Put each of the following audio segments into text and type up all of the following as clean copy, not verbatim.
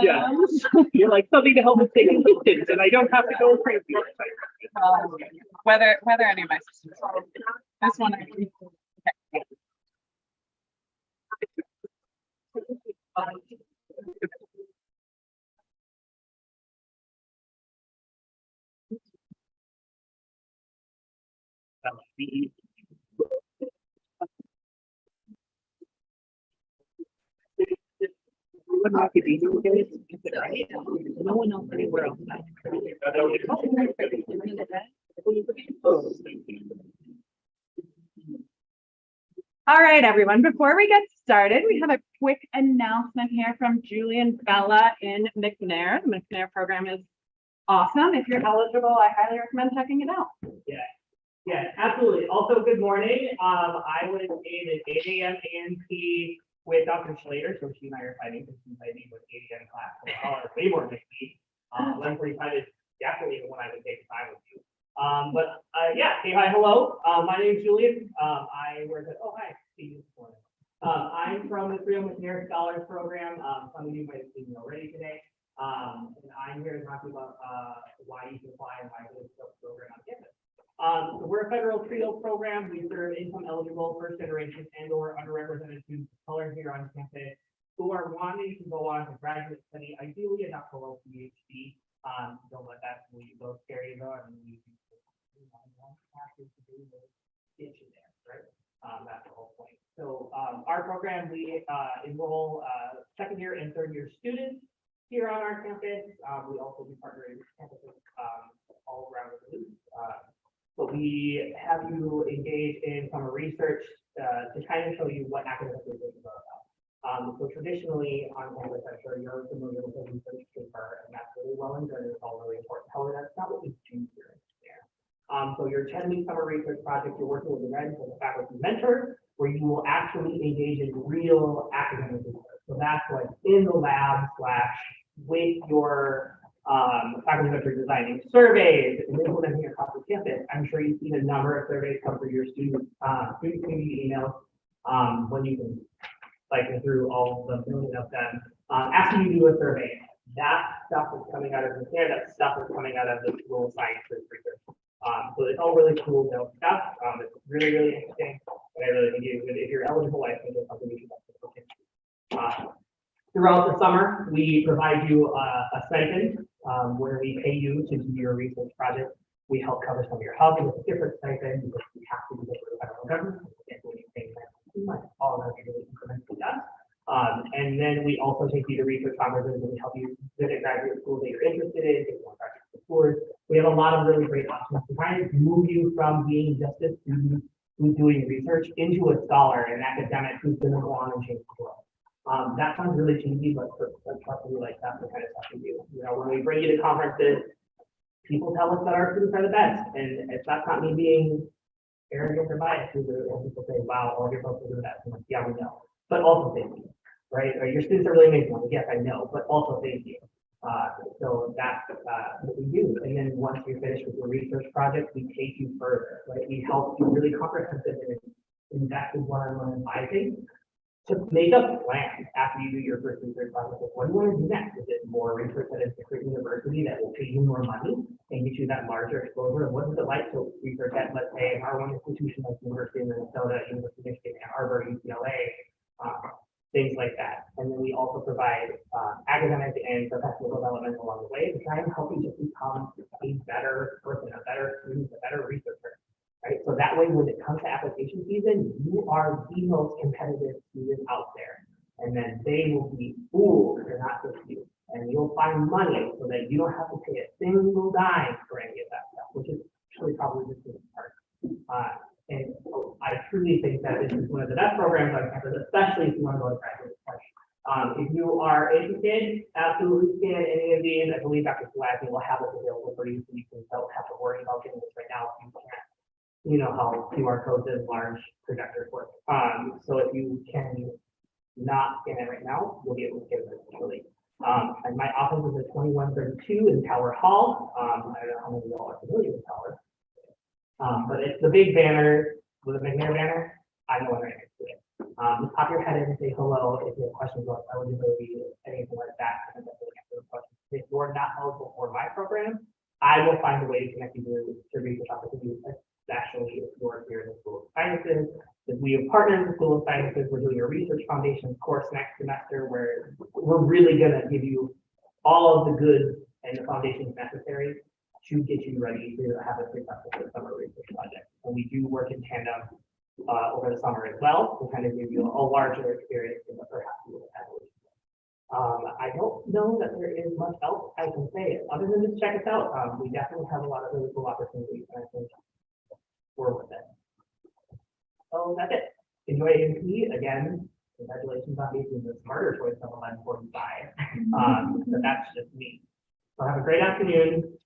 Yeah. You're like something to help us take distance, and I don't have to go crazy. Whether any of my systems. This one. Okay. No one else anywhere else. All right, everyone. Before we get started, we have a quick announcement here from Julie and Bella in McNair. The McNair program is awesome. If you're eligible, I highly recommend checking it out. Yeah, absolutely. Also, good morning. I was in an 8 a.m. A&P with Dr. Schlater, so she and I are fighting because she's fighting with 8 a.m. class. So I'll have way more next week. 11:45 is definitely the one I would take time with you. Yeah, hey, hi, hello. My name is Julian. I work at, oh, hi, see you this morning. I'm from the 3 McNair Scholars Program. Some of you might have seen me already today. And I'm here to talk to you about why you can apply and why this program on campus. So we're a federal TRIO program. We serve income eligible first generation and or underrepresented students of color here on campus who are wanting to go on to graduate study, ideally a doctoral PhD. Don't let that go scare you though. I mean, you have to do the get you there, right? That's the whole point. So our program, we enroll second year and third year students here on our campus. We also do partnering with campuses all around the loop. But we have you engage in summer research to kind of show you what academic research is all about. So traditionally on campus, I'm sure you're familiar with a research paper, and that's really well and good. It's all really important. However, that's not what we do here. So your 10-week summer research project, you're working with the Reds as a faculty mentor, where you will actually engage in real academic research. So that's like in the lab / with your faculty mentor designing surveys and implementing across the campus. I'm sure you've seen a number of surveys come through your student community emails when you can cycle through all the million of them. After you do a survey, that stuff is coming out of the care, that stuff is coming out of the school of science research. So it's all really cool stuff. It's really, really interesting. And I really think if you're eligible, I think it's something you should look into. Throughout the summer, we provide you a stipend where we pay you to do your research project. We help cover some of your housing with a different stipend because we have to do this for the federal government. We can't do anything too much. All of that is really incrementally done. And then we also take you to research conferences and we help you visit graduate schools that you're interested in, take more graduate tours. We have a lot of really great options to kind of move you from being just a student who's doing research into a scholar, an academic who's going to go on and change the world. That sounds really cheesy, but trust me, like that's the kind of stuff we do. You know, when we bring you to conferences, people tell us that our students are the best, and if that's not me being arrogant or biased, people say, "Wow, all your folks are the best." I'm like, yeah, we know, but also thank you, right? Or your students are really amazing. Like, yes, I know, but also thank you. So that's what we do. And then once you're finished with your research project, we take you further, right? We help you really comprehensive and in-depth one-on-one advising to make a plan after you do your first research project. What do you want to do next? Is it more research at a different university that will pay you more money and get you that larger exposure? And what is it like to research at, let's say, our one institution like University of Minnesota, University of Michigan, Ann Arbor, UCLA, things like that. And then we also provide academic and professional development along the way to try and help you just become a better person, a better student, a better researcher. Right? So that way, when it comes to application season, you are the most competitive student out there. And then they will be fooled if they're not with you. And you'll find money so that you don't have to pay a single dime for any of that stuff, which is actually probably the biggest part. And so I truly think that this is one of the best programs on campus, especially if you want to go to graduate study. If you are interested, absolutely scan any of these. I believe Dr. Gladney will have it available for you so you don't have to worry about getting this right now if you can't. You know how QR codes and large projectors work. So if you can not scan it right now, you'll be able to get it eventually. And my office is at 2132 in Tower Hall. I don't know how many of y'all are familiar with Tower. But it's the big banner with a McNair banner. I'm the one right next to it. Just pop your head in and say hello if you have questions about eligibility, anything like that. And definitely answer those questions. If you're not eligible for my program, I will find a way to connect you to research opportunities, especially if you're here in the School of Sciences. If we have partnered with the School of Sciences, we're doing a research foundation course next semester where we're really gonna give you all of the goods and the foundations necessary to get you ready to have a successful summer research project. And we do work in tandem over the summer as well to kind of give you a larger experience than what perhaps you would have. I don't know that there is much else I can say other than just check us out. We definitely have a lot of really cool opportunities, and I think we're with it. So that's it. Enjoy AMP again. Congratulations on being the smarter choice of 1145. But that's just me. So have a great afternoon.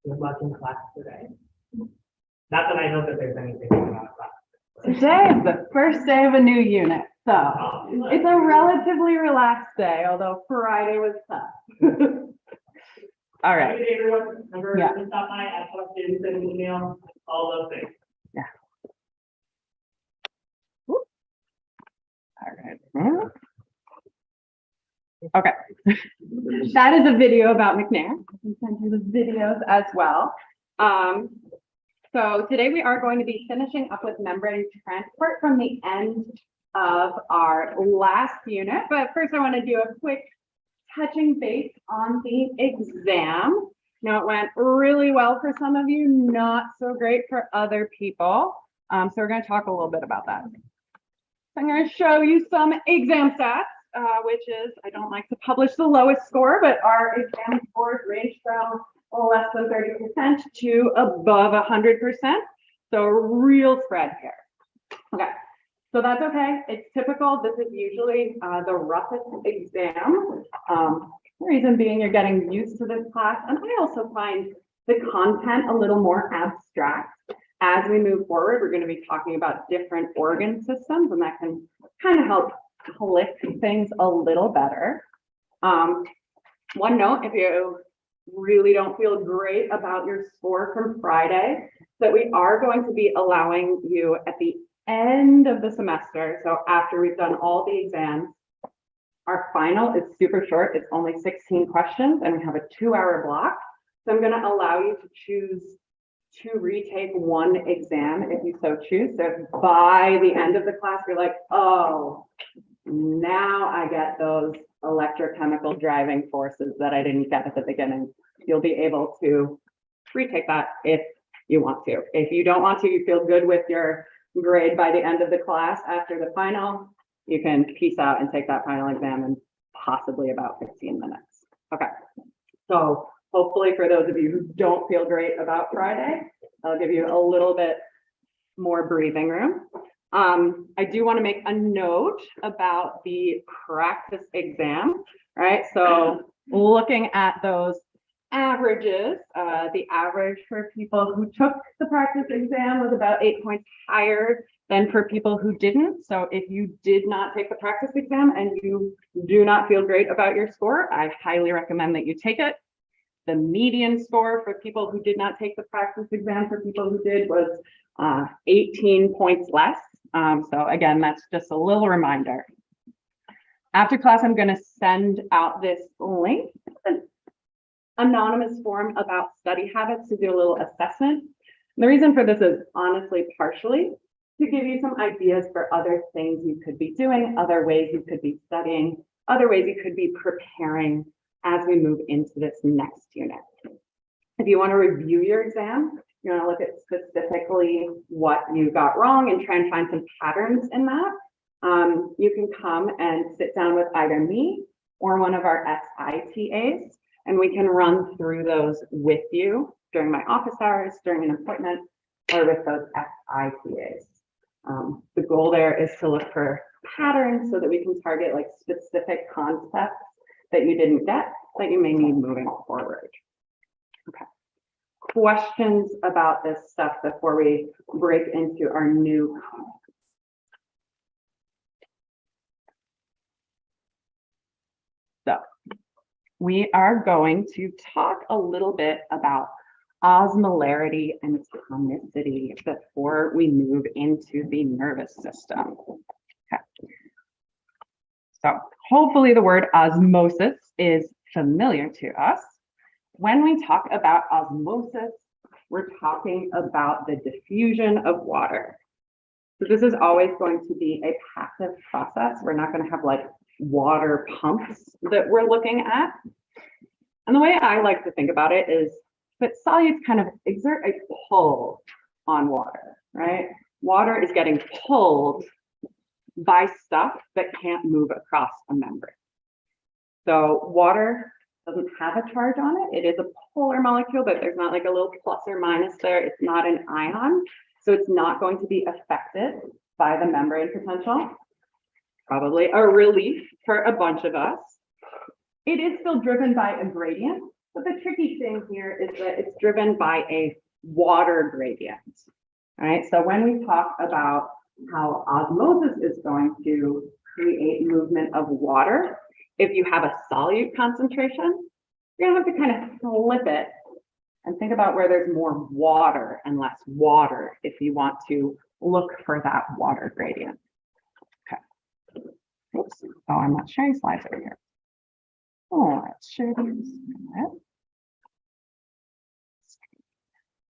Good luck in class today. Not that I know that there's anything going on in class. Today is the first day of a new unit, so it's a relatively relaxed day, although Friday was tough. All right. Have a good day, everyone. Remember Yeah. to stop by, ask questions, send an email, all those things. Yeah. Whoop. All right. Okay. That is a video about McNair. I can send you the videos as well. So today we are going to be finishing up with membrane transport from the end of our last unit. But first I want to do a quick touching base on the exam. Now it went really well for some of you, not so great for other people. So we're going to talk a little bit about that. I'm going to show you some exam stats, which is, I don't like to publish the lowest score, but our exam scores range from less than 30% to above 100%. So a real spread here. Okay, so that's okay. It's typical. This is usually the roughest exam. The reason being you're getting used to this class. And I also find the content a little more abstract. As we move forward, we're going to be talking about different organ systems, and that can kind of help click things a little better. One note, if you really don't feel great about your score from Friday, that we are going to be allowing you at the end of the semester, so after we've done all the exams, our final is super short. It's only 16 questions, and we have a 2-hour block. So I'm going to allow you to choose to retake one exam if you so choose. So if by the end of the class, you're like, oh, now I get those electrochemical driving forces that I didn't get at the beginning. You'll be able to retake that if you want to. If you don't want to, you feel good with your grade by the end of the class after the final, you can peace out and take that final exam in possibly about 15 minutes. Okay, so hopefully for those of you who don't feel great about Friday, I'll give you a little bit more breathing room. I do want to make a note about the practice exam, right? So looking at those averages, the average for people who took the practice exam was about 8 points higher than for people who didn't. So if you did not take the practice exam and you do not feel great about your score, I highly recommend that you take it. The median score for people who did not take the practice exam for people who did was 18 points less. So again, that's just a little reminder. After class, I'm going to send out this link, an anonymous form about study habits to do a little assessment. And the reason for this is honestly partially to give you some ideas for other things you could be doing, other ways you could be studying, other ways you could be preparing as we move into this next unit. If you want to review your exam, you want to look at specifically what you got wrong and try and find some patterns in that. You can come and sit down with either me or one of our SITAs, and we can run through those with you during my office hours, during an appointment, or with those SITAs. The goal there is to look for patterns so that we can target like specific concepts that you didn't get that you may need moving forward. Okay. Questions about this stuff before we break into our new comments? So we are going to talk a little bit about osmolarity and tonicity before we move into the nervous system. Okay. So hopefully the word osmosis is familiar to us. When we talk about osmosis, we're talking about the diffusion of water. So this is always going to be a passive process. We're not going to have like water pumps that we're looking at. And the way I like to think about it is that solutes kind of exert a pull on water, right? Water is getting pulled by stuff that can't move across a membrane. So water doesn't have a charge on it. It is a polar molecule, but there's not like a little plus or minus there. It's not an ion. So it's not going to be affected by the membrane potential. Probably a relief for a bunch of us. It is still driven by a gradient, but the tricky thing here is that it's driven by a water gradient. All right, so when we talk about how osmosis is going to create movement of water, if you have a solute concentration, you're gonna have to kind of flip it and think about where there's more water and less water if you want to look for that water gradient. Okay. Oops. Oh, I'm not sharing slides over here. Oh, let's share these.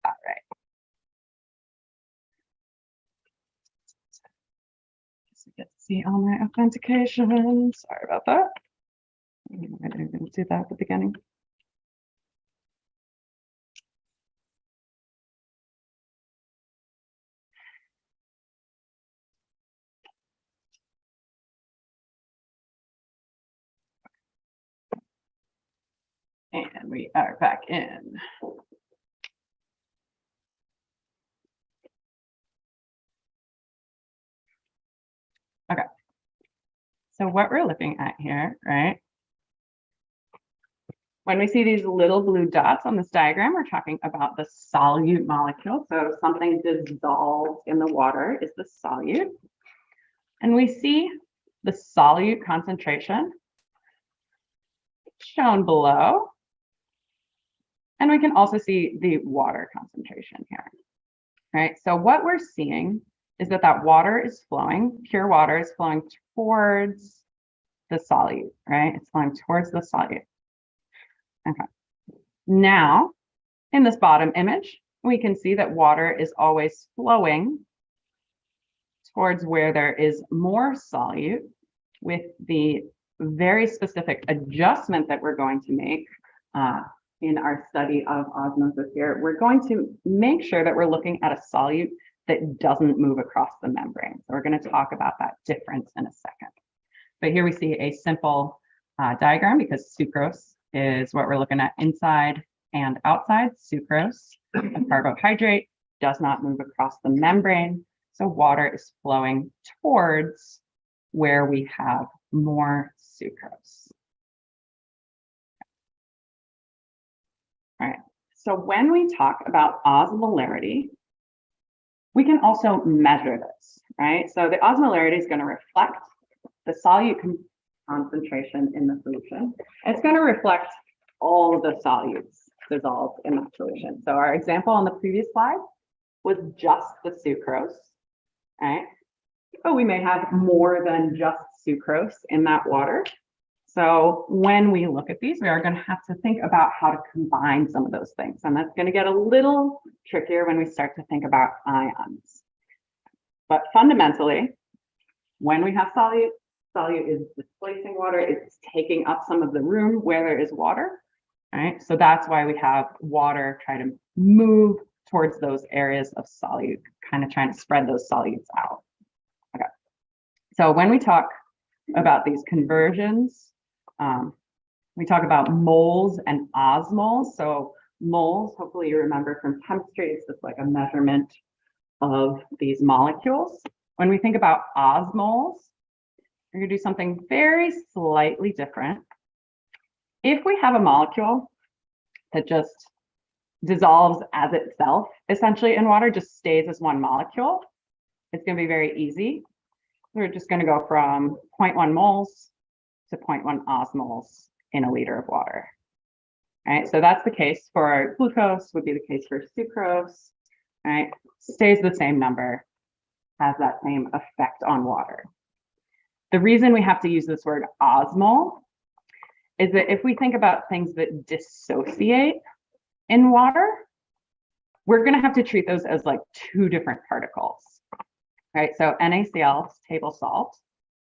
All right. Just get to see all my authentication. Sorry about that. I didn't do that at the beginning. And we are back in. Okay. So what we're looking at here, right? When we see these little blue dots on this diagram, we're talking about the solute molecule. So something dissolved in the water is the solute. And we see the solute concentration shown below. And we can also see the water concentration here, right? So what we're seeing is that that water is flowing, pure water is flowing towards the solute, right? It's flowing towards the solute. Okay. Now, in this bottom image, we can see that water is always flowing towards where there is more solute, with the very specific adjustment that we're going to make in our study of osmosis here. We're going to make sure that we're looking at a solute that doesn't move across the membrane. So we're going to talk about that difference in a second. But here we see a simple diagram, because sucrose is what we're looking at inside and outside. Sucrose, a carbohydrate, does not move across the membrane. So water is flowing towards where we have more sucrose. All right, so when we talk about osmolarity, we can also measure this, right? So the osmolarity is going to reflect the solute concentration in the solution. It's going to reflect all of the solutes dissolved in that solution. So our example on the previous slide was just the sucrose, right? But we may have more than just sucrose in that water. So when we look at these, we are going to have to think about how to combine some of those things. And that's going to get a little trickier when we start to think about ions. But fundamentally, when we have solute, solute is displacing water, it's taking up some of the room where there is water, right? So that's why we have water try to move towards those areas of solute, kind of trying to spread those solutes out. Okay. So when we talk about these conversions, we talk about moles and osmoles. So moles, hopefully you remember from chemistry, it's just like a measurement of these molecules. When we think about osmoles, we're going to do something very slightly different. If we have a molecule that just dissolves as itself, essentially in water, just stays as one molecule, it's going to be very easy. We're just going to go from 0.1 moles to 0.1 osmoles in a liter of water. Right, so that's the case for glucose, would be the case for sucrose, right? Stays the same number, has that same effect on water. The reason we have to use this word osmol is that if we think about things that dissociate in water, we're going to have to treat those as like two different particles, right? So NaCl is table salt,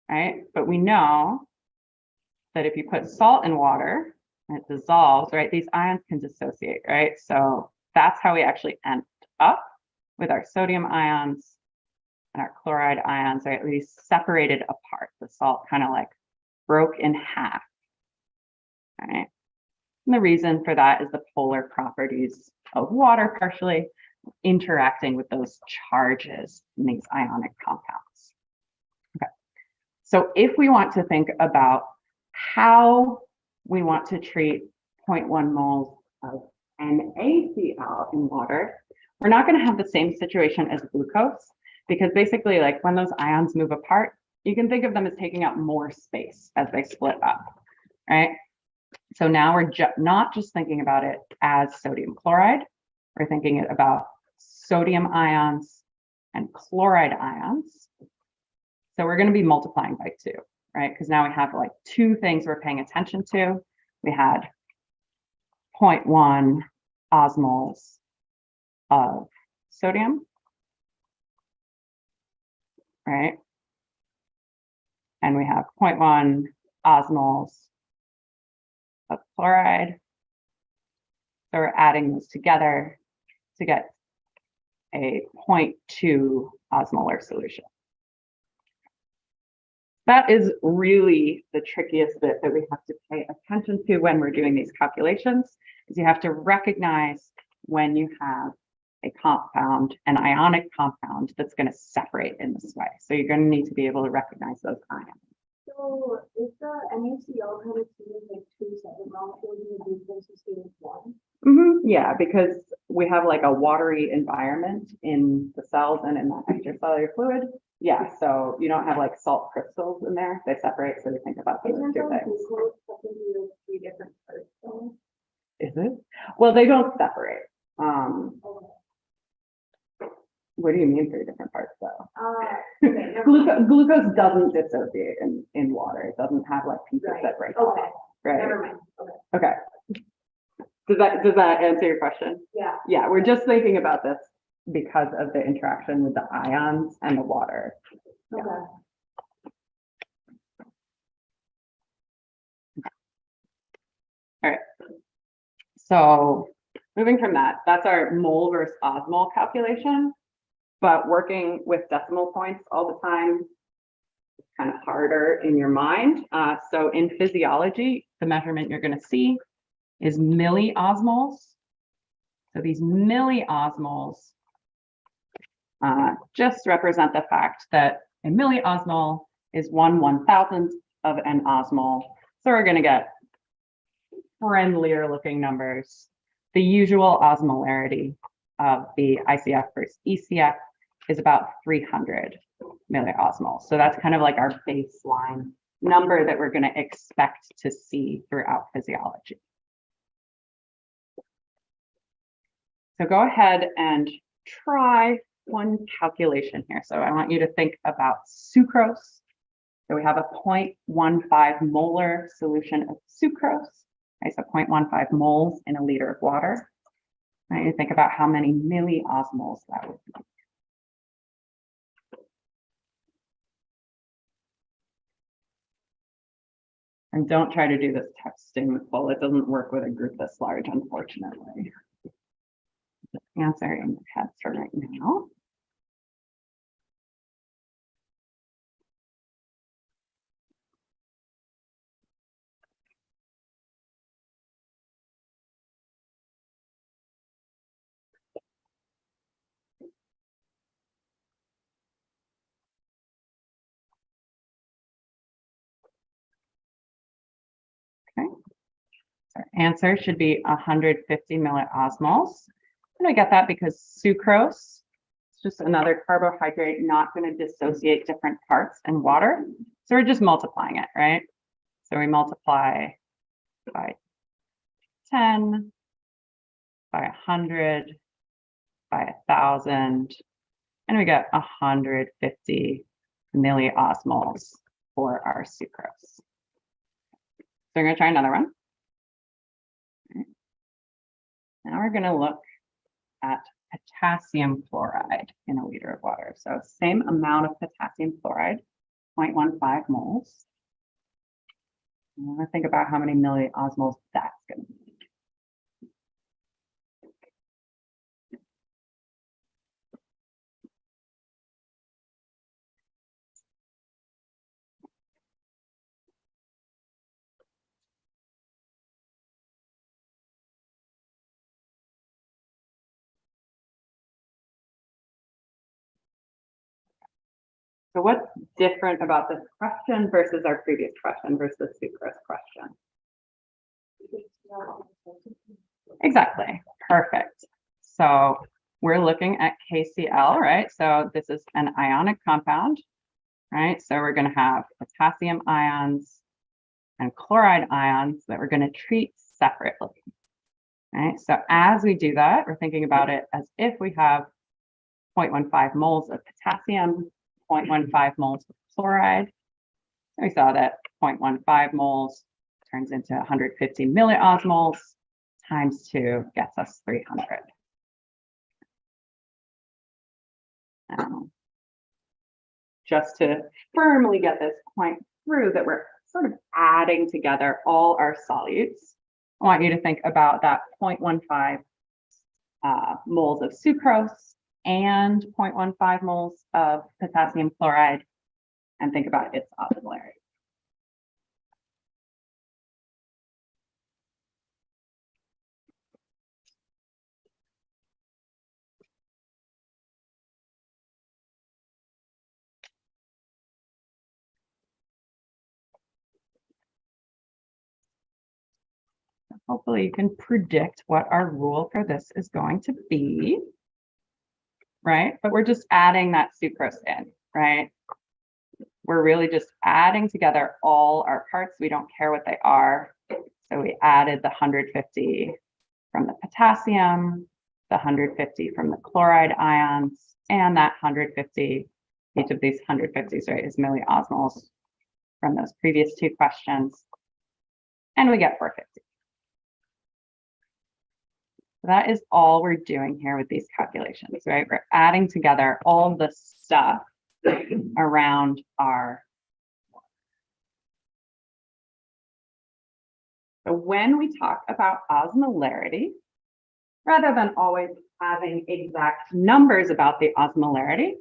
right? But we know that if you put salt in water and it dissolves, right, these ions can dissociate, right? So that's how we actually end up with our sodium ions and our chloride ions, right? We separated apart. The salt kind of like broke in half, right? And the reason for that is the polar properties of water partially interacting with those charges in these ionic compounds. Okay, so if we want to think about how we want to treat 0.1 moles of NaCl in water, we're not going to have the same situation as glucose, because basically, like when those ions move apart, you can think of them as taking up more space as they split up, right? So now we're not just thinking about it as sodium chloride, we're thinking about sodium ions and chloride ions. So we're going to be multiplying by 2, right? Because now we have like 2 things we're paying attention to. We had 0.1 osmoles of sodium, right? And we have 0.1 osmoles of chloride. So we're adding those together to get a 0.2 osmolar solution. That is really the trickiest bit that we have to pay attention to when we're doing these calculations, is you have to recognize when you have a compound, an ionic compound that's going to separate in this way. So you're going to need to be able to recognize those ions. So is the NaCl kind of seen as like 2 separate molecules and the glucose is seen as 1? Yeah, because we have like a watery environment in the cells and in the extracellular fluid. Yeah, so you don't have like salt crystals in there. They separate, so we think about those Isn't two the things. glucose technically like 3 different parts though? Is it? Well, they don't separate. What do you mean 3 different parts though? Okay, never mind. Glucose doesn't dissociate in water. It doesn't have like pieces Right. that break Okay. off, right? Never mind. Okay. Okay. Does that answer your question? Yeah. Yeah, we're just thinking about this because of the interaction with the ions and the water. Yeah. Okay. All right. So moving from that, that's our mole versus osmol calculation. But working with decimal points all the time is kind of harder in your mind. So in physiology, the measurement you're going to see is milliosmoles. So these milliosmoles just represent the fact that a milliosmol is 1/1000th of an osmol. So we're going to get friendlier looking numbers. The usual osmolarity of the ICF versus ECF is about 300 milliosmoles. So that's kind of like our baseline number that we're going to expect to see throughout physiology. So go ahead and try one calculation here. So I want you to think about sucrose. So we have a 0.15 molar solution of sucrose. Okay, so 0.15 moles in a liter of water. I need to think about how many milliosmoles that would be. And don't try to do this testing with full. It doesn't work with a group this large, unfortunately. Just answer in your heads for right now. Okay. So our answer should be 150 milliosmoles. And I get that because sucrose is just another carbohydrate, not going to dissociate different parts in water. So we're just multiplying it, right? So we multiply by 10, by 100, by 1,000, and we get 150 milliosmoles for our sucrose. So we're going to try another one. Now we're going to look at potassium chloride in a liter of water. So same amount of potassium chloride, 0.15 moles. I want to think about how many milliosmoles that's going to be. So what's different about this question versus our previous question versus the sucrose question? Exactly, perfect. So we're looking at KCl, right? So this is an ionic compound, right? So we're going to have potassium ions and chloride ions that we're going to treat separately, right? So as we do that, we're thinking about it as if we have 0.15 moles of potassium, 0.15 moles of chloride. We saw that 0.15 moles turns into 150 milliosmoles times 2 gets us 300. Just to firmly get this point through that we're sort of adding together all our solutes, I want you to think about that 0.15 moles of sucrose and 0.15 moles of potassium chloride, and think about its osmolarity. Hopefully you can predict what our rule for this is going to be, right? But we're just adding that sucrose in, right? We're really just adding together all our parts. We don't care what they are. So we added the 150 from the potassium, the 150 from the chloride ions, and that 150, each of these 150s, right, is milliosmoles from those previous two questions. And we get 450. That is all we're doing here with these calculations, right? We're adding together all the stuff around our. So when we talk about osmolarity, rather than always having exact numbers about the osmolarity,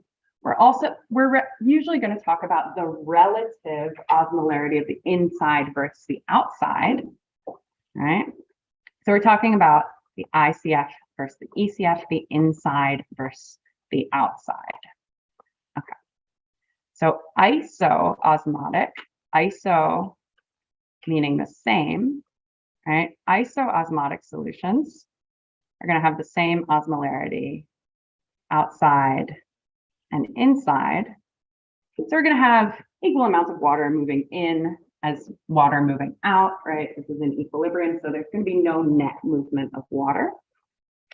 we're usually going to talk about the relative osmolarity of the inside versus the outside, right? So we're talking about the ICF versus the ECF, the inside versus the outside. Okay. So isoosmotic, iso meaning the same, right? Isoosmotic solutions are going to have the same osmolarity outside and inside. So we're going to have equal amounts of water moving in as water moving out, right? This is in equilibrium, so there's going to be no net movement of water,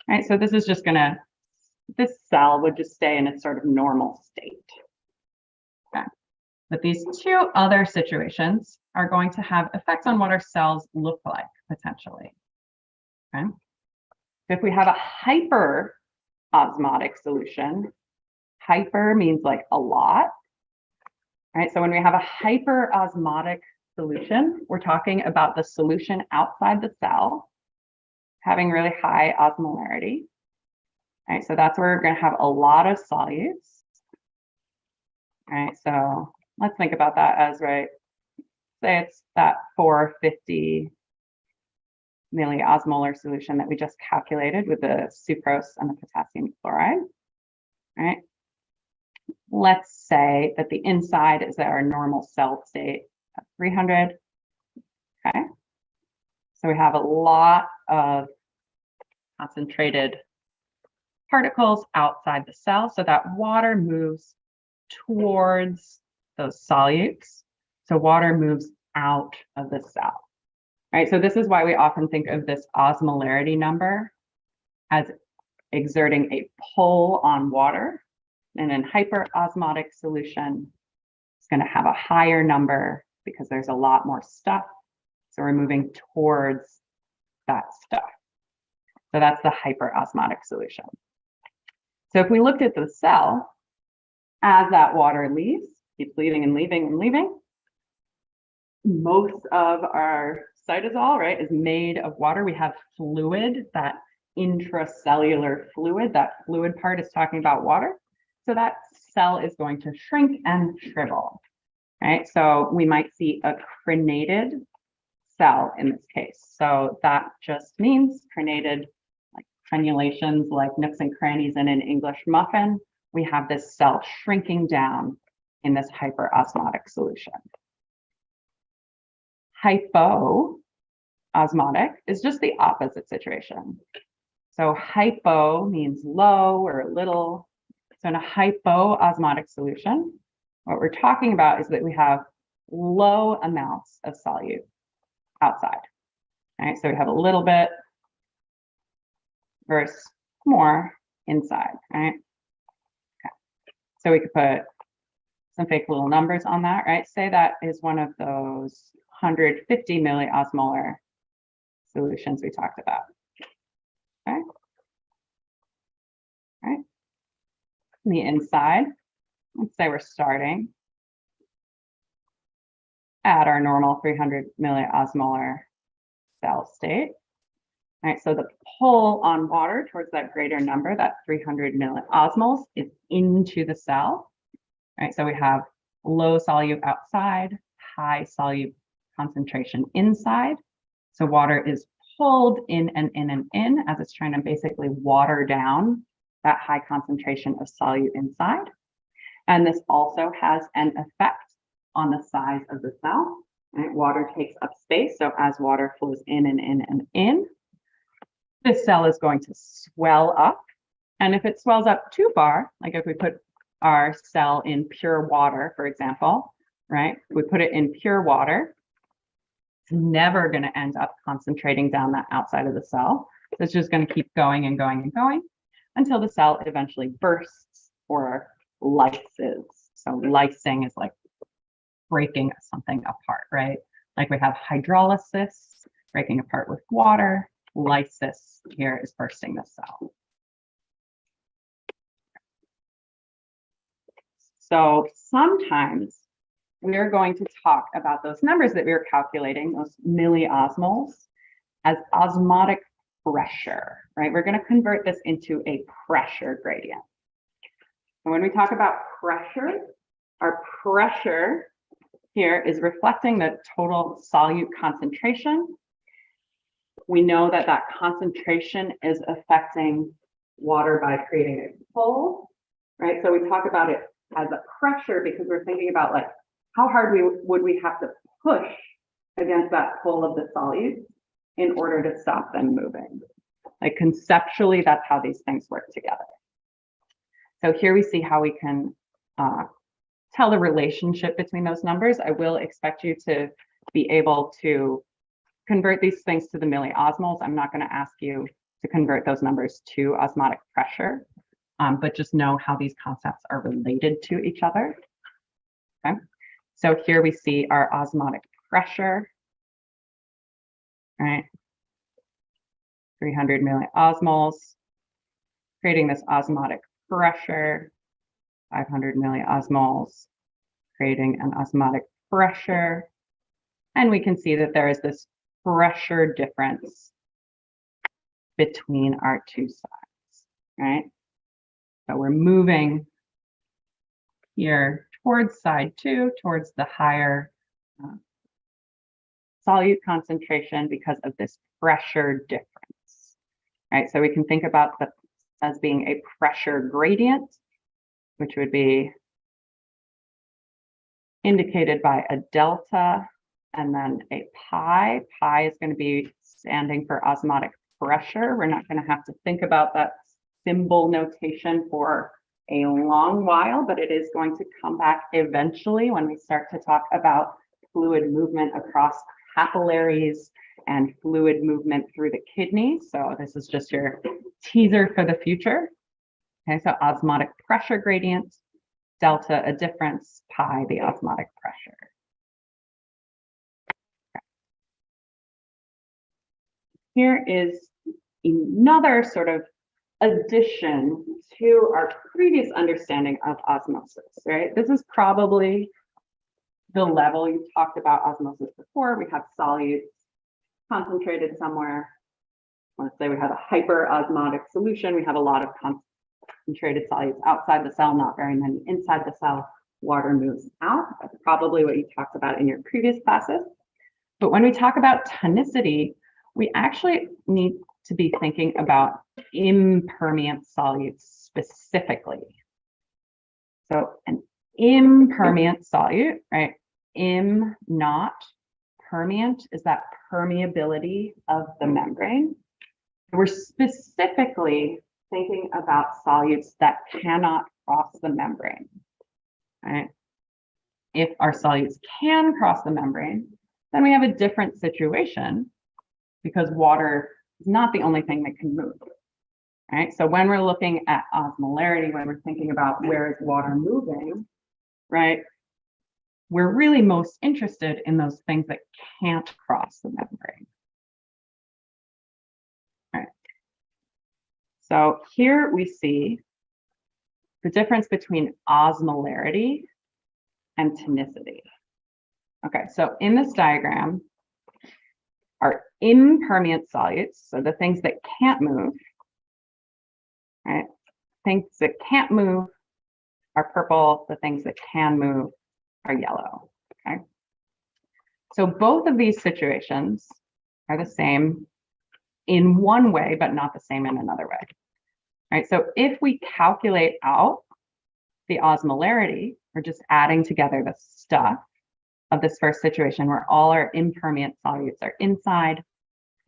right? So this is just going to, this cell would just stay in its sort of normal state. Okay. But these two other situations are going to have effects on what our cells look like, potentially. Okay. So if we have a hyperosmotic solution, hyper means like a lot, right? So when we have a hyperosmotic solution, we're talking about the solution outside the cell having really high osmolarity, right? So that's where we're going to have a lot of solutes, right? So let's think about that as, right, say it's that 450 milliosmolar solution that we just calculated with the sucrose and the potassium chloride, right? Let's say that the inside is our normal cell state at 300. Okay. So we have a lot of concentrated particles outside the cell. So that water moves towards those solutes. So water moves out of the cell. Right. So this is why we often think of this osmolarity number as exerting a pull on water. And in hyperosmotic solution, it's going to have a higher number because there's a lot more stuff. So we're moving towards that stuff. So that's the hyperosmotic solution. So if we looked at the cell, as that water leaves, keeps leaving and leaving and leaving, most of our cytosol, right, is made of water. We have fluid, that intracellular fluid. That fluid part is talking about water. So that cell is going to shrink and shrivel, right? So we might see a crenated cell in this case. So that just means crenated, like crenulations, like nooks and crannies in an English muffin. We have this cell shrinking down in this hyperosmotic solution. Hypoosmotic is just the opposite situation. So hypo means low or little. So in a hypoosmotic solution, what we're talking about is that we have low amounts of solute outside. Right? So we have a little bit versus more inside, right? Okay. So we could put some fake little numbers on that, right? Say that is one of those 150 milliosmolar solutions we talked about. Okay. All right. On the inside, let's say we're starting at our normal 300 milliosmolar cell state. All right, so the pull on water towards that greater number, that 300 milliosmoles, is into the cell. All right, so we have low solute outside, high solute concentration inside. So water is pulled in and in and in as it's trying to basically water down that high concentration of solute inside. And this also has an effect on the size of the cell. Right? Water takes up space, so as water flows in and in and in, this cell is going to swell up. And if it swells up too far, like if we put our cell in pure water, for example, right? We put it in pure water, it's never going to end up concentrating down that outside of the cell. So it's just going to keep going and going and going until the cell eventually bursts or lyses. So lysing is like breaking something apart, right? Like we have hydrolysis, breaking apart with water. Lysis here is bursting the cell. So sometimes we're going to talk about those numbers that we were calculating, those milliosmoles, as osmotic pressure, right? We're going to convert this into a pressure gradient. And when we talk about pressure, our pressure here is reflecting the total solute concentration. We know that that concentration is affecting water by creating a pull, right? So we talk about it as a pressure because we're thinking about like how hard would we have to push against that pull of the solutes in order to stop them moving. Like conceptually, that's how these things work together. So here we see how we can tell the relationship between those numbers. I will expect you to be able to convert these things to the milliosmoles. I'm not going to ask you to convert those numbers to osmotic pressure, but just know how these concepts are related to each other. Okay, so here we see our osmotic pressure, right? 300 milliosmoles, creating this osmotic pressure, 500 milliosmoles, creating an osmotic pressure. And we can see that there is this pressure difference between our two sides, right? So we're moving here towards side 2, towards the higher solute concentration because of this pressure difference, right? So we can think about this as being a pressure gradient, which would be indicated by a delta and then a pi. Pi is going to be standing for osmotic pressure. We're not going to have to think about that symbol notation for a long while, but it is going to come back eventually when we start to talk about fluid movement across capillaries and fluid movement through the kidney. So this is just your teaser for the future. Okay, so osmotic pressure gradient, delta, a difference, pi, the osmotic pressure. Here is another sort of addition to our previous understanding of osmosis, right? This is probably the level you talked about osmosis before. We have solutes concentrated somewhere. Let's say we have a hyperosmotic solution. We have a lot of concentrated solutes outside the cell, not very many inside the cell. Water moves out. That's probably what you talked about in your previous classes. But when we talk about tonicity, we actually need to be thinking about impermeant solutes specifically. So an impermeant solute, right? Not permeant is that permeability of the membrane. We're specifically thinking about solutes that cannot cross the membrane, right? If our solutes can cross the membrane, then we have a different situation because water is not the only thing that can move, right? So when we're looking at osmolarity, when we're thinking about where is water moving, right? We're really most interested in those things that can't cross the membrane. Right. So here we see the difference between osmolarity and tonicity. Okay, so in this diagram, our impermeant solutes, so the things that can't move, right? Things that can't move are purple, the things that can move are yellow, okay? So both of these situations are the same in one way, but not the same in another way, right? So if we calculate out the osmolarity, we're just adding together the stuff of this first situation where all our impermeant solutes are inside,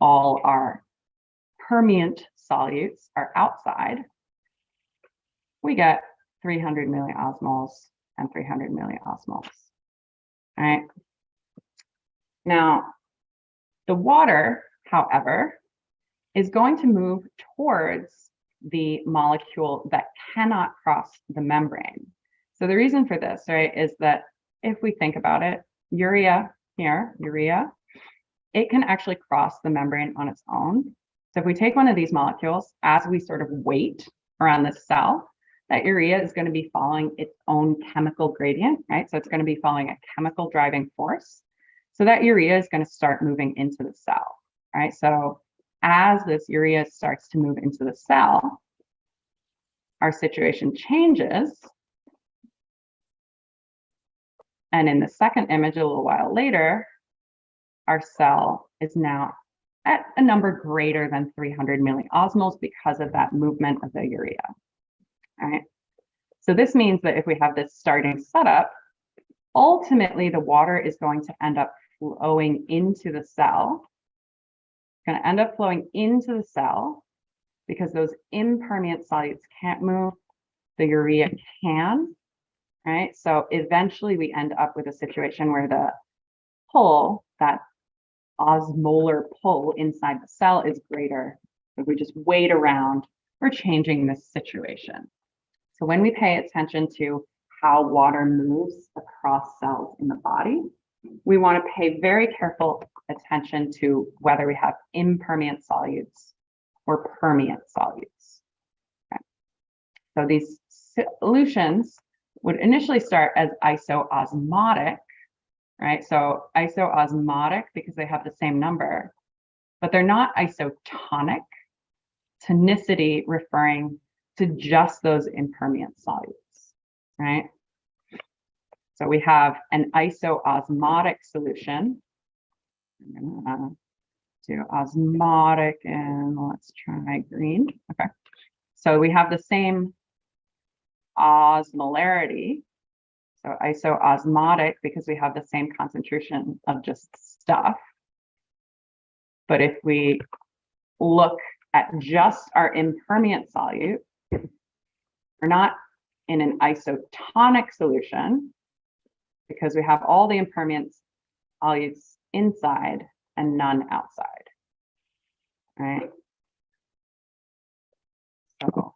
all our permeant solutes are outside, we get 300 milliosmoles and 300 milliosmoles. All right. Now, the water, however, is going to move towards the molecule that cannot cross the membrane. So the reason for this, right, is that if we think about it, urea here, it can actually cross the membrane on its own. So if we take one of these molecules, as we sort of wait around the cell, that urea is going to be following its own chemical gradient, right? So it's going to be following a chemical driving force. So that urea is going to start moving into the cell, right? So as this urea starts to move into the cell, our situation changes. And in the second image, a little while later, our cell is now at a number greater than 300 milliosmoles because of that movement of the urea. All right. So this means that if we have this starting setup, ultimately the water is going to end up flowing into the cell. It's going to end up flowing into the cell because those impermeant solutes can't move, the urea can, right? So eventually we end up with a situation where the pull, that osmolar pull inside the cell is greater. If we just wait around, we're changing this situation. So when we pay attention to how water moves across cells in the body, we want to pay very careful attention to whether we have impermeant solutes or permeant solutes. Okay. So these solutions would initially start as isoosmotic, right? So isoosmotic because they have the same number, but they're not isotonic. Tonicity referring to just those impermeant solutes, right? So we have an isoosmotic solution. I'm gonna do osmotic and let's try green. Okay. So we have the same osmolarity. So isoosmotic because we have the same concentration of just stuff. But if we look at just our impermeant solute, we're not in an isotonic solution because we have all the impermeant solutes inside and none outside, right? So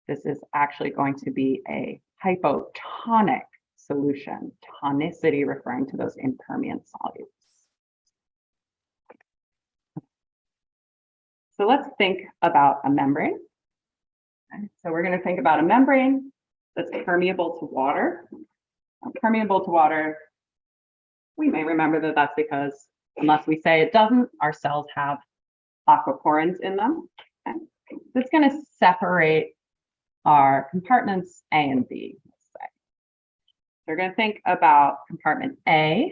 this is actually going to be a hypotonic solution, tonicity referring to those impermeant solutes. So let's think about a membrane. Okay, so we're going to think about a membrane that's permeable to water. Now, permeable to water, we may remember that that's because unless we say it doesn't, our cells have aquaporins in them. Okay. It's going to separate our compartments A and B, let's say. We're going to think about compartment A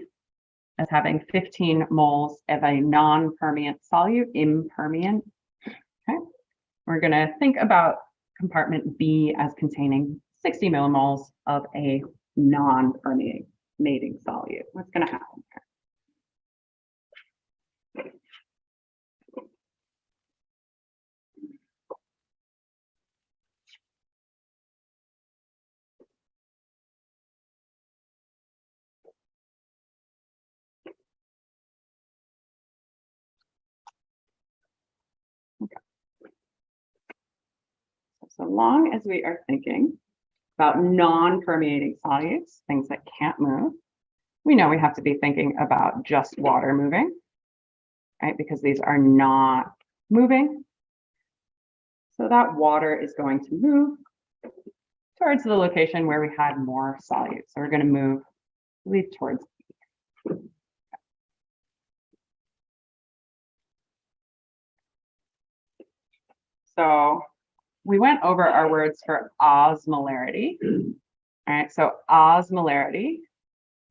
as having 15 moles of a non-permeant solute, impermeant. Okay. We're going to think about compartment B as containing 60 millimoles of a non-permeating solute. What's going to happen here? So long as we are thinking about non-permeating solutes, things that can't move, we know we have to be thinking about just water moving, right? Because these are not moving. So that water is going to move towards the location where we had more solutes. So we're going to move, lead towards B. So we went over our words for osmolarity. All right, so osmolarity,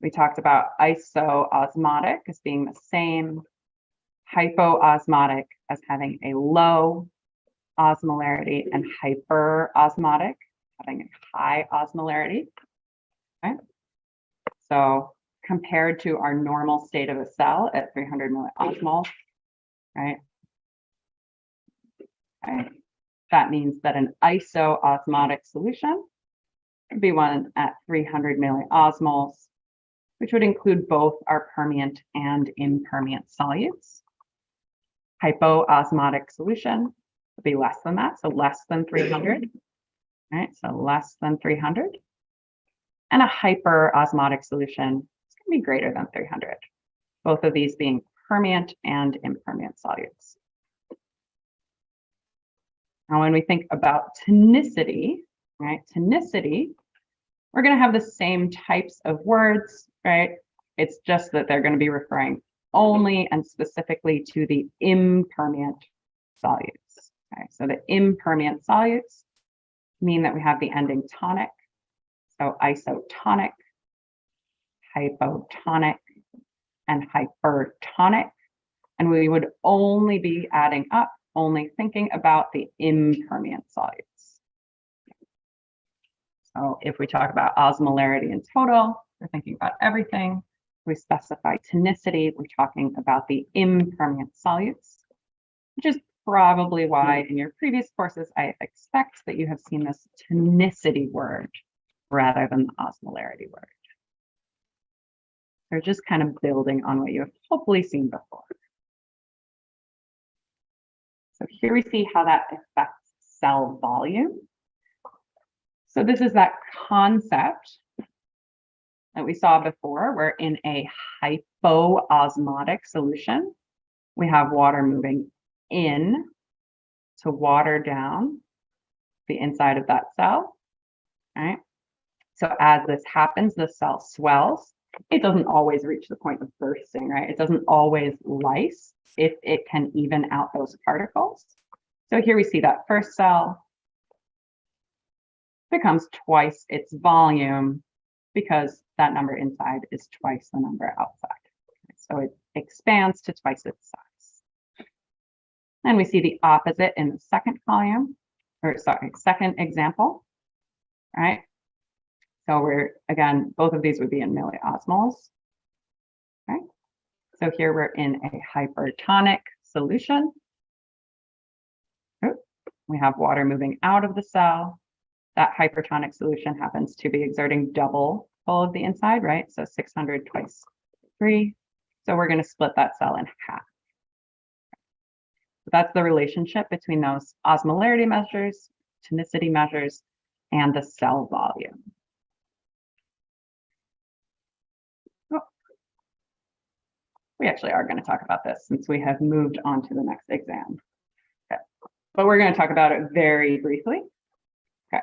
we talked about isoosmotic as being the same, hypoosmotic as having a low osmolarity, and hyperosmotic having a high osmolarity. Okay, so compared to our normal state of a cell at 300 milliosmoles, right? Okay. That means that an isoosmotic solution would be one at 300 milliosmoles, which would include both our permeant and impermeant solutes. Hypoosmotic solution would be less than that, so less than 300. Right, so less than 300. And a hyperosmotic solution is going to be greater than 300. Both of these being permeant and impermeant solutes. Now, when we think about tonicity, right, tonicity, we're going to have the same types of words, right? It's just that they're going to be referring only and specifically to the impermeant solutes. Okay, so the impermeant solutes mean that we have the ending tonic. So isotonic, hypotonic, and hypertonic. And we would only be adding up, only thinking about the impermeant solutes. So if we talk about osmolarity in total, we're thinking about everything. We specify tonicity, we're talking about the impermeant solutes, which is probably why in your previous courses, I expect that you have seen this tonicity word rather than the osmolarity word. They're just kind of building on what you have hopefully seen before. So here we see how that affects cell volume. So this is that concept that we saw before, where in a hypoosmotic solution, we have water moving in to water down the inside of that cell, right? So as this happens, the cell swells. It doesn't always reach the point of bursting, right? It doesn't always lyse if it can even out those particles. So here we see that first cell becomes twice its volume because that number inside is twice the number outside. So it expands to twice its size. And we see the opposite in the second column, or sorry, second example, right? So we're, again, both of these would be in milliosmoles, okay? So here we're in a hypertonic solution. We have water moving out of the cell. That hypertonic solution happens to be exerting double all of the inside, right? So 600 twice 3. So we're going to split that cell in half. So that's the relationship between those osmolarity measures, tonicity measures, and the cell volume. we actually are going to talk about this since we have moved on to the next exam. Okay. But we're going to talk about it very briefly. Okay.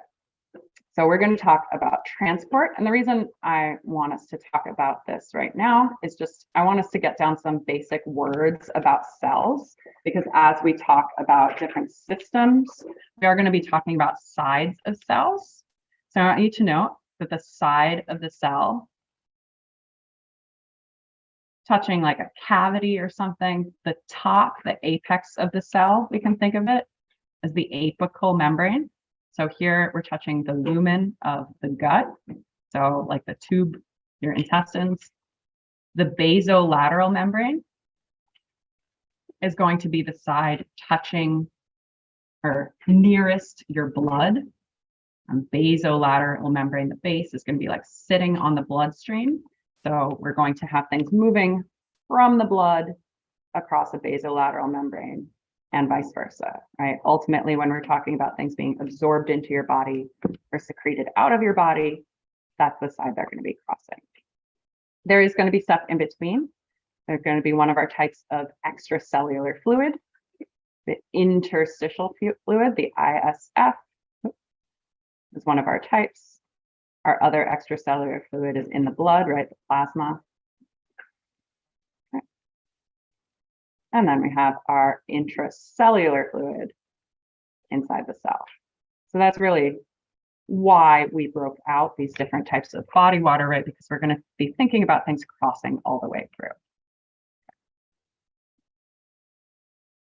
So we're going to talk about transport. And the reason I want us to talk about this right now is just, I want us to get down some basic words about cells, because as we talk about different systems, we are going to be talking about sides of cells. So I want you to know that the side of the cell, touching like a cavity or something, the top, the apex of the cell, we can think of it as the apical membrane. So here we're touching the lumen of the gut. So like the tube, your intestines. The basolateral membrane is going to be the side touching or nearest your blood. Basolateral membrane, the base is going to be like sitting on the bloodstream. So we're going to have things moving from the blood across a basolateral membrane and vice versa, right? Ultimately, when we're talking about things being absorbed into your body or secreted out of your body, that's the side they're going to be crossing. There is going to be stuff in between. There's going to be one of our types of extracellular fluid, the interstitial fluid, the ISF, is one of our types. Our other extracellular fluid is in the blood, right? The plasma. Okay. And then we have our intracellular fluid inside the cell. So that's really why we broke out these different types of body water, right? Because we're going to be thinking about things crossing all the way through.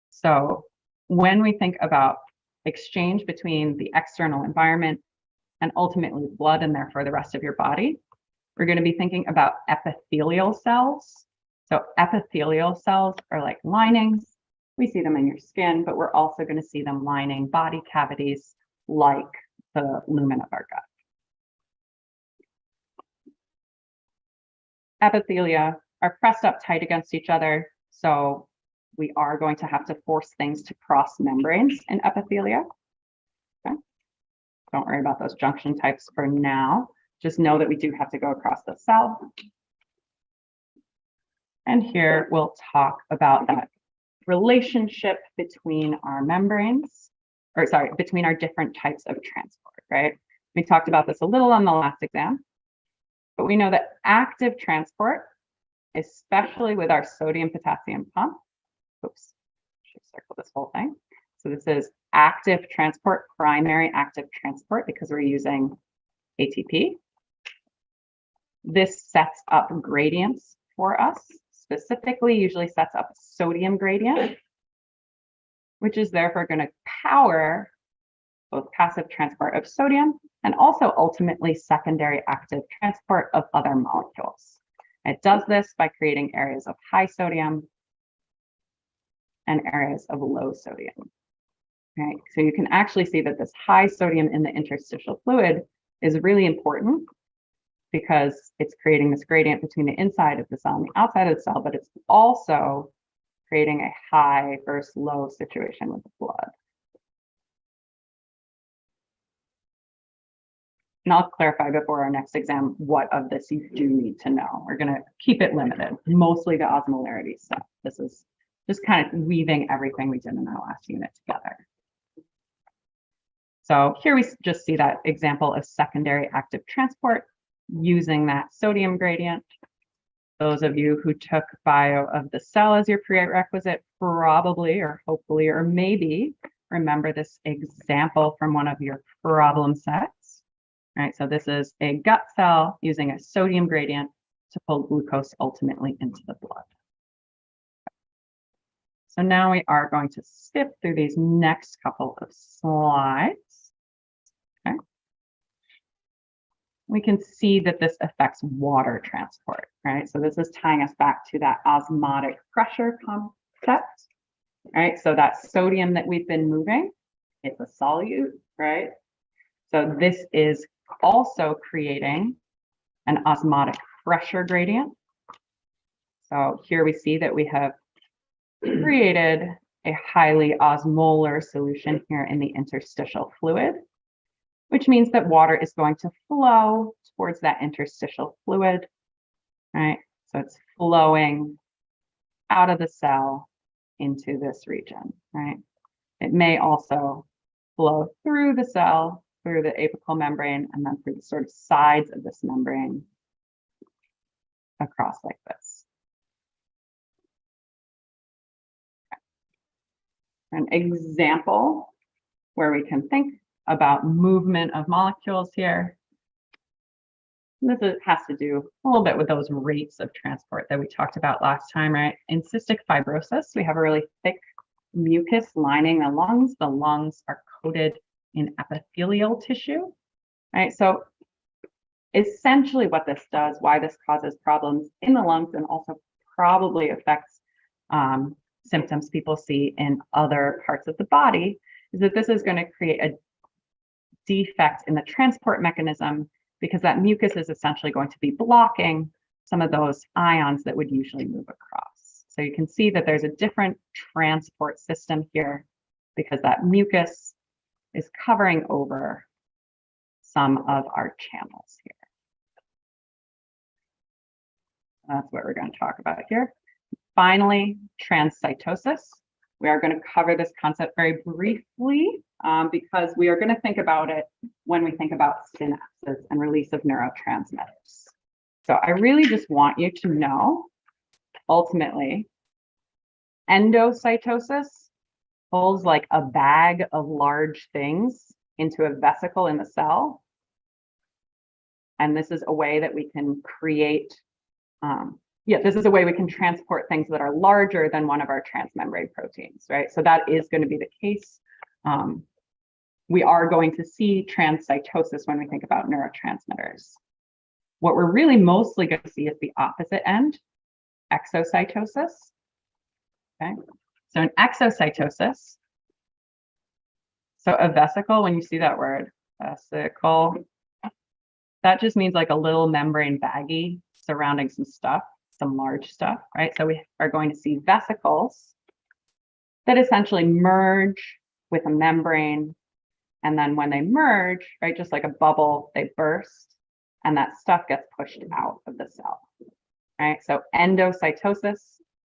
So when we think about exchange between the external environment and ultimately blood and therefore the rest of your body, we're going to be thinking about epithelial cells. So epithelial cells are like linings. We see them in your skin, but we're also going to see them lining body cavities like the lumen of our gut. Epithelia are pressed up tight against each other, so we are going to have to force things to cross membranes in epithelia. Okay. Don't worry about those junction types for now. Just know that we do have to go across the cell. And here we'll talk about that relationship between our membranes, or sorry, between our different types of transport, right? We talked about this a little on the last exam, but we know that active transport, especially with our sodium potassium pump, oops, should circle this whole thing. So this is active transport, primary active transport, because we're using ATP. This sets up gradients for us, specifically usually sets up a sodium gradient, which is therefore going to power both passive transport of sodium and also ultimately secondary active transport of other molecules. It does this by creating areas of high sodium and areas of low sodium. Right? So you can actually see that this high sodium in the interstitial fluid is really important because it's creating this gradient between the inside of the cell and the outside of the cell, but it's also creating a high versus low situation with the blood. And I'll clarify before our next exam what of this you do need to know. We're going to keep it limited, mostly the osmolarity stuff. This is just kind of weaving everything we did in our last unit together. So here we just see that example of secondary active transport using that sodium gradient. Those of you who took bio of the cell as your prerequisite probably or hopefully or maybe remember this example from one of your problem sets. All right, so this is a gut cell using a sodium gradient to pull glucose ultimately into the blood. So now we are going to skip through these next couple of slides. Okay. We can see that this affects water transport, right? So this is tying us back to that osmotic pressure concept, right? So that sodium that we've been moving, it's a solute, right? So this is also creating an osmotic pressure gradient. So here we see that we have created a highly osmolar solution here in the interstitial fluid, which means that water is going to flow towards that interstitial fluid, right? So it's flowing out of the cell into this region, right? It may also flow through the cell, through the apical membrane, and then through the sort of sides of this membrane across like this. An example where we can think about movement of molecules here. Has to do a little bit with those rates of transport that we talked about last time, right? In cystic fibrosis, we have a really thick mucus lining the lungs. The lungs are coated in epithelial tissue, right? So essentially what this does, why this causes problems in the lungs and also probably affects symptoms people see in other parts of the body, is that this is going to create a defect in the transport mechanism, because that mucus is essentially going to be blocking some of those ions that would usually move across. So you can see that there's a different transport system here because that mucus is covering over some of our channels here. That's what we're going to talk about here. Finally, transcytosis. We are going to cover this concept very briefly because we are going to think about it when we think about synapses and release of neurotransmitters. So I really just want you to know, ultimately, endocytosis pulls like a bag of large things into a vesicle in the cell. And this is a way that we can create this is a way we can transport things that are larger than one of our transmembrane proteins, right? So that is going to be the case. We are going to see transcytosis when we think about neurotransmitters. What we're really mostly going to see is the opposite end, exocytosis. Okay, so in exocytosis, so a vesicle, when you see that word, vesicle, that just means like a little membrane baggie surrounding some stuff, some large stuff, right? So we are going to see vesicles that essentially merge with a membrane. And then when they merge, right, just like a bubble, they burst and that stuff gets pushed out of the cell, right? So endocytosis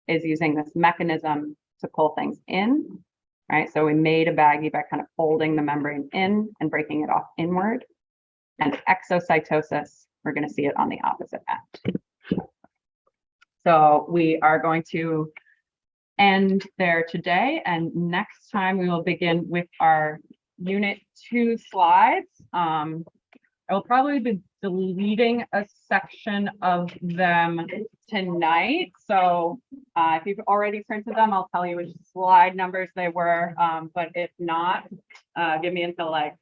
is using this mechanism to pull things in, right? So we made a baggie by kind of folding the membrane in and breaking it off inward. And exocytosis, we're going to see it on the opposite end. So we are going to end there today, and next time we will begin with our Unit 2 slides. I will probably be deleting a section of them tonight. So if you've already printed them, I'll tell you which slide numbers they were. But if not, give me until like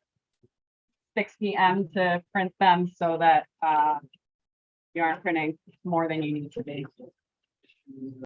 6 p.m. to print them so that you aren't printing more than you need to be.